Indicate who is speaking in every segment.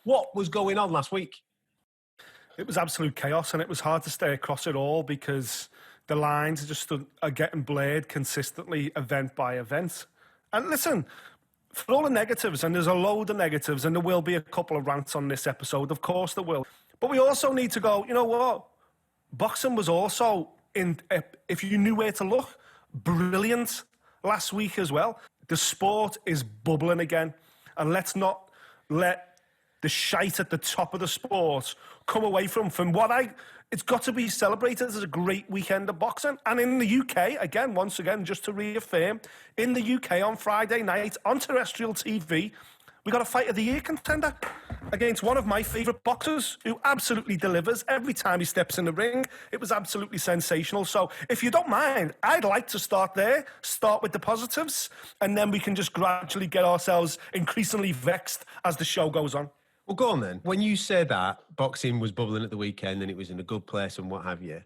Speaker 1: What was going on last week?
Speaker 2: It was absolute chaos, and it was hard to stay across it all because the lines are getting blurred consistently, event by event. And listen, for all the negatives, and there's a load of negatives, and there will be a couple of rants on this episode, of course there will. But we also need to go, you know what? Boxing was also, if you knew where to look, brilliant last week as well. The sport is bubbling again, and let's not let the shite at the top of the sport come away from it's got to be celebrated as a great weekend of boxing. And in the UK, once again, just to reaffirm, in the UK on Friday night on terrestrial TV, we got a Fight of the Year contender against one of my favourite boxers who absolutely delivers every time he steps in the ring. It was absolutely sensational. So if you don't mind, I'd like to start with the positives, and then we can just gradually get ourselves increasingly vexed as the show goes on.
Speaker 1: Well, go on then. When you say that boxing was bubbling at the weekend and it was in a good place and what have you,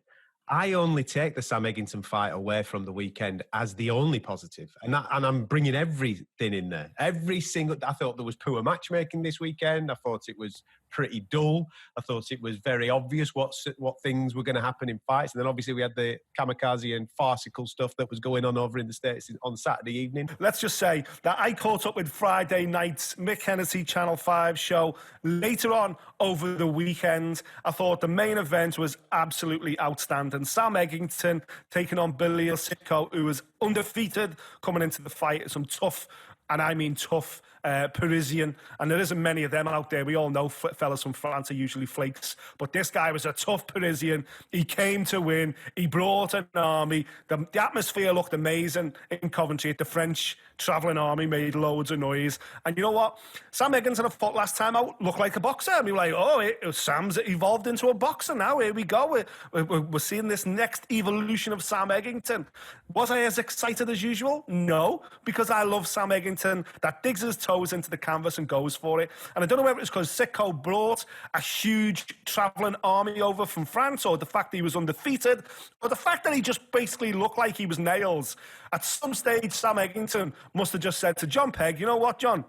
Speaker 1: I only take the Sam Eggington fight away from the weekend as the only positive. And I'm bringing everything in there. I thought there was poor matchmaking this weekend. I thought it was pretty dull. I thought it was very obvious what things were going to happen in fights. And then obviously we had the kamikaze and farcical stuff that was going on over in the States on Saturday evening.
Speaker 2: Let's just say that I caught up with Friday night's Mick Hennessy Channel 5 show later on over the weekend. I thought the main event was absolutely outstanding. Sam Eggington taking on Bilel Jkitou, who was undefeated coming into the fight. Some tough, and I mean tough, Parisian, and there isn't many of them out there. We all know fellas from France are usually flakes, but this guy was a tough Parisian. He came to win. He brought an army. The atmosphere looked amazing in Coventry. The French travelling army made loads of noise. And you know what? Sam Eggington, I thought last time out, looked like a boxer. And we were like, Sam's evolved into a boxer now. Here we go. We're seeing this next evolution of Sam Eggington. Was I as excited as usual? No, because I love Sam Eggington that digs his toes into the canvas and goes for it. And I don't know whether it's because Jkitou brought a huge travelling army over from France, or the fact that he was undefeated, or the fact that he just basically looked like he was nails. At some stage, Sam Eggington must have just said to John Pegg, you know what, John?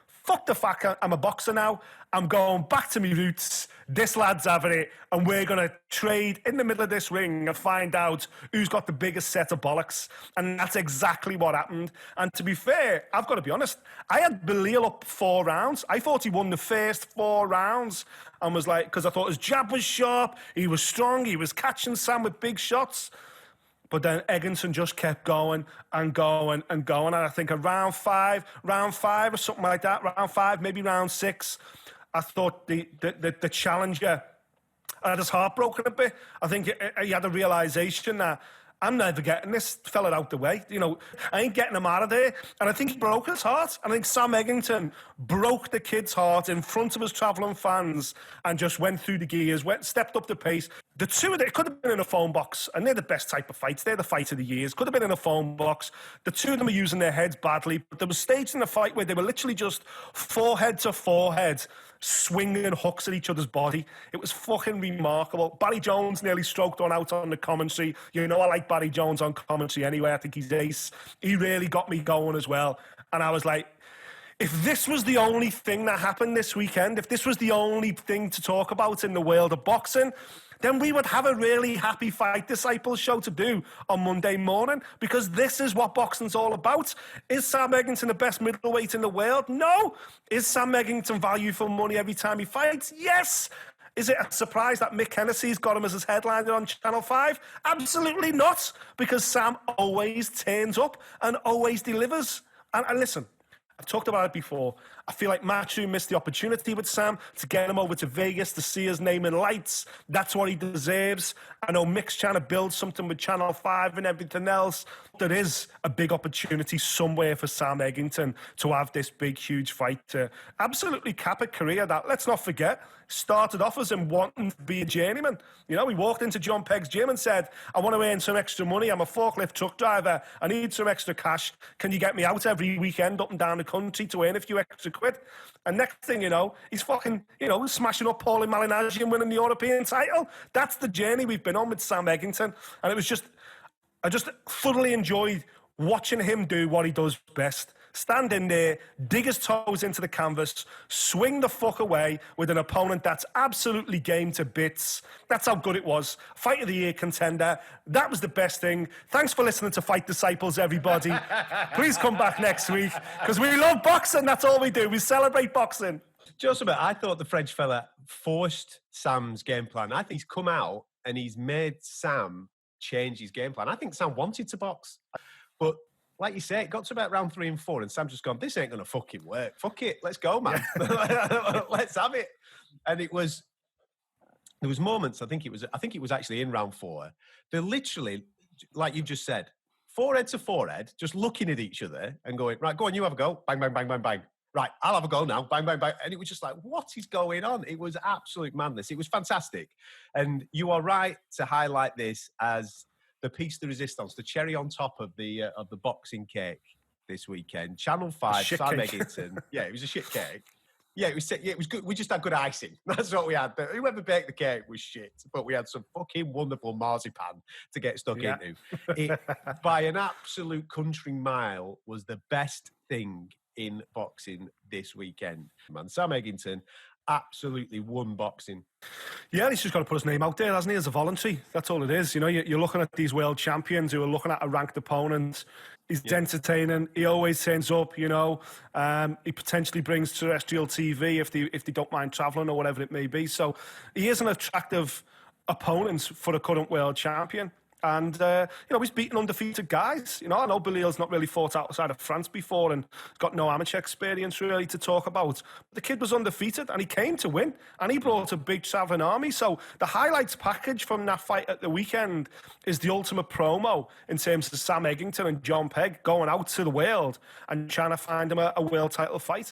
Speaker 2: Fuck the fact I'm a boxer now. I'm going back to my roots. This lad's having it, and we're going to trade in the middle of this ring and find out who's got the biggest set of bollocks. And that's exactly what happened. And to be fair, I've got to be honest, I had Bilel up 4 rounds. I thought he won the first 4 rounds, and was like, because I thought his jab was sharp, he was strong, he was catching Sam with big shots. But then Eggington just kept going and going and going. And I think around round five or something like that, round 5, maybe round 6, I thought the challenger had his heart broken a bit. I think he had a realisation that I'm never getting this fella out the way. You know, I ain't getting him out of there. And I think he broke his heart. I think Sam Eggington broke the kid's heart in front of his travelling fans and just went through the gears, stepped up the pace. The two of them, it could have been in a phone box, and they're the best type of fights. They're the fight of the years. Could have been in a phone box. The two of them are using their heads badly. But there was stages in the fight where they were literally just forehead to forehead, swinging hooks at each other's body. It was fucking remarkable. Barry Jones nearly stroked one out on the commentary. You know I like Barry Jones on commentary anyway. I think he's ace. He really got me going as well. And I was like, if this was the only thing that happened this weekend, if this was the only thing to talk about in the world of boxing, then we would have a really happy Fight Disciples show to do on Monday morning, because this is what boxing's all about. Is Sam Eggington the best middleweight in the world? No. Is Sam Eggington value for money every time he fights? Yes. Is it a surprise that Mick Hennessy's got him as his headliner on Channel 5? Absolutely not, because Sam always turns up and always delivers. And listen, I've talked about it before. I feel like Matthew missed the opportunity with Sam to get him over to Vegas to see his name in lights. That's what he deserves. I know Mick's trying to build something with Channel 5 and everything else. There is a big opportunity somewhere for Sam Eggington to have this big, huge fight to absolutely cap a career that, let's not forget, started off as him wanting to be a journeyman. You know, he walked into John Pegg's gym and said, I want to earn some extra money. I'm a forklift truck driver. I need some extra cash. Can you get me out every weekend up and down the country to earn a few extra quid? And next thing you know, he's fucking, smashing up Paulie Malignaggi and winning the European title. That's the journey we've been on with Sam Eggington. And I just thoroughly enjoyed watching him do what he does best. stand in there, dig his toes into the canvas, swing the fuck away with an opponent that's absolutely game to bits. That's how good it was. Fight of the Year contender. That was the best thing. Thanks for listening to Fight Disciples, everybody. Please come back next week, because we love boxing. That's all we do. We celebrate boxing.
Speaker 1: Just a bit. I thought the French fella forced Sam's game plan. I think he's come out and he's made Sam change his game plan. I think Sam wanted to box, but like you say, it got to about round 3 and 4, and Sam's just gone, this ain't going to fucking work. Fuck it. Let's go, man. Let's have it. And there was moments, I think it was actually in round 4. They're literally, like you've just said, forehead to forehead, just looking at each other and going, right, go on, you have a go. Bang, bang, bang, bang, bang. Right, I'll have a go now. Bang, bang, bang. And it was just like, what is going on? It was absolute madness. It was fantastic. And you are right to highlight this as the piece de resistance, the cherry on top of the boxing cake this weekend. Channel 5, Sam Eggington. Yeah, it was a shit cake. Yeah, it was good. We just had good icing. That's what we had. Whoever baked the cake was shit, but we had some fucking wonderful marzipan to get stuck into. It, by an absolute country mile, was the best thing in boxing this weekend. Man, Sam Eggington absolutely won boxing.
Speaker 2: Yeah, he's just got to put his name out there, hasn't he, as a voluntary? That's all it is. You know, you're looking at these world champions who are looking at a ranked opponent. He's entertaining. He always turns up, you know. He potentially brings terrestrial TV if they don't mind travelling or whatever it may be. So he is an attractive opponent for a current world champion. And, you know, he's beaten undefeated guys. You know, I know Bilel's not really fought outside of France before and got no amateur experience really to talk about. But the kid was undefeated and he came to win. And he brought a big travelling army. So the highlights package from that fight at the weekend is the ultimate promo in terms of Sam Eggington and John Pegg going out to the world and trying to find him a world title fight.